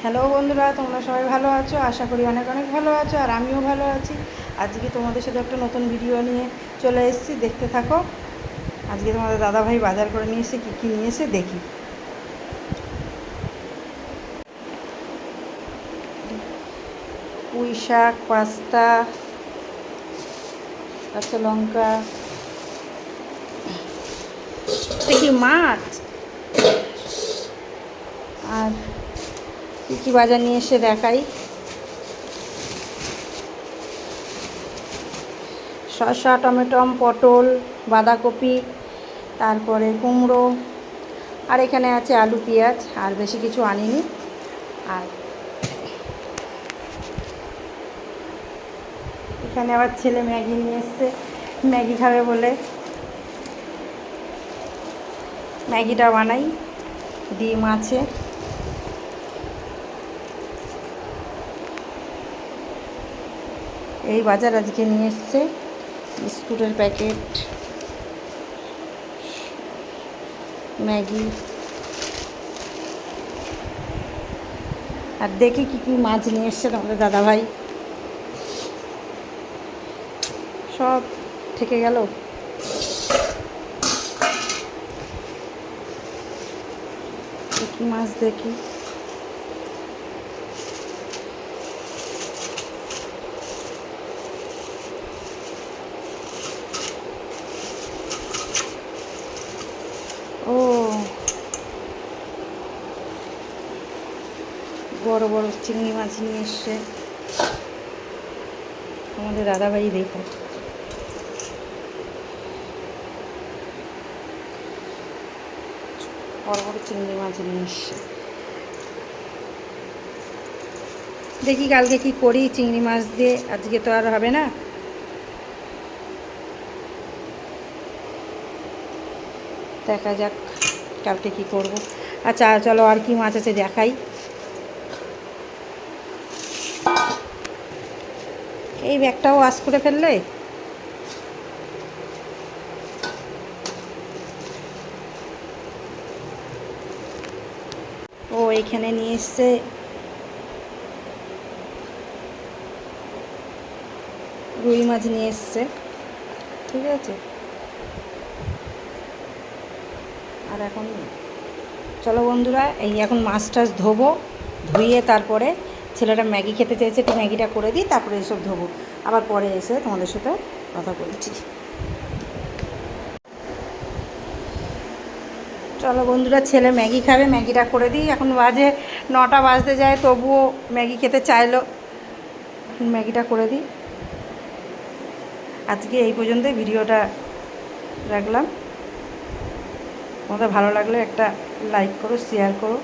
Hello বন্ধুরা, তোমরা সবাই ভালো আছো? আশা করি অনেক অনেক ভালো আছো, আর আমিও ভালো আছি। আজকে তোমাদের সাথে একটা নতুন ভিডিও নিয়ে চলে এসেছি, দেখতে থাকো। আজকে তোমাদের দাদাভাই বাজার করে নিয়ে এসে কী কী নিয়ে এসে দেখি। পুঁই শাক, পাস্তা, কাঁচা লঙ্কা, দেখি মাছ, আর কী কী বাজার নিয়ে এসে দেখাই। শসা, টমেটো, পটল, বাঁধাকপি, তারপরে কুমড়ো, আর এখানে আছে আলু, পেঁয়াজ, আর বেশি কিছু আনিনি। আর এখানে আবার ছেলে ম্যাগি নিয়ে এসছে, ম্যাগি খাবে বলে ম্যাগিটা বানাই। ডিম আছে, এই বাজার আজকে নিয়ে এসছে। বিস্কুটের প্যাকেট, ম্যাগি, আর দেখি কী কী মাছ নিয়ে এসছে তোমাদের দাদাভাই। সব থেকে গেল। কী মাছ দেখি। ও, বড় বড় চিংড়ি মাছ নিয়ে এসছে আমাদের দাদাভাই। দেখো, বড় বড় চিংড়ি মাছ নিয়ে এসছে। দেখি কালকে কি করি চিংড়ি মাছ দিয়ে, আজকে তো আর হবে না। দেখা যাক কালকে কি করব। আচ্ছা চলো, আর কি মাছ আছে দেখাই। এই ব্যাগটাও ওয়াশ করে ফেললে। ও, এখানে নিয়ে এসছে রুই মাছ নিয়ে এসছে, ঠিক আছে। আর এখন চলো বন্ধুরা, এই এখন মাছ টাছ ধোবো, ধুয়ে তারপরে ছেলেটা ম্যাগি খেতে চেয়েছে, একটু ম্যাগিটা করে দিই, তারপরে এসব ধোবো। আবার পরে এসে তোমাদের সাথে কথা বলছি। চলো বন্ধুরা, ছেলে ম্যাগি খাবে, ম্যাগিটা করে দিই। এখন বাজে 9টা বাজতে যায়, তবুও ম্যাগি খেতে চাইলো। ম্যাগিটা করে দিই। আজকে এই পর্যন্তই ভিডিওটা রাখলাম। তোমাদের ভালো লাগলে একটা লাইক করো, শেয়ার করো।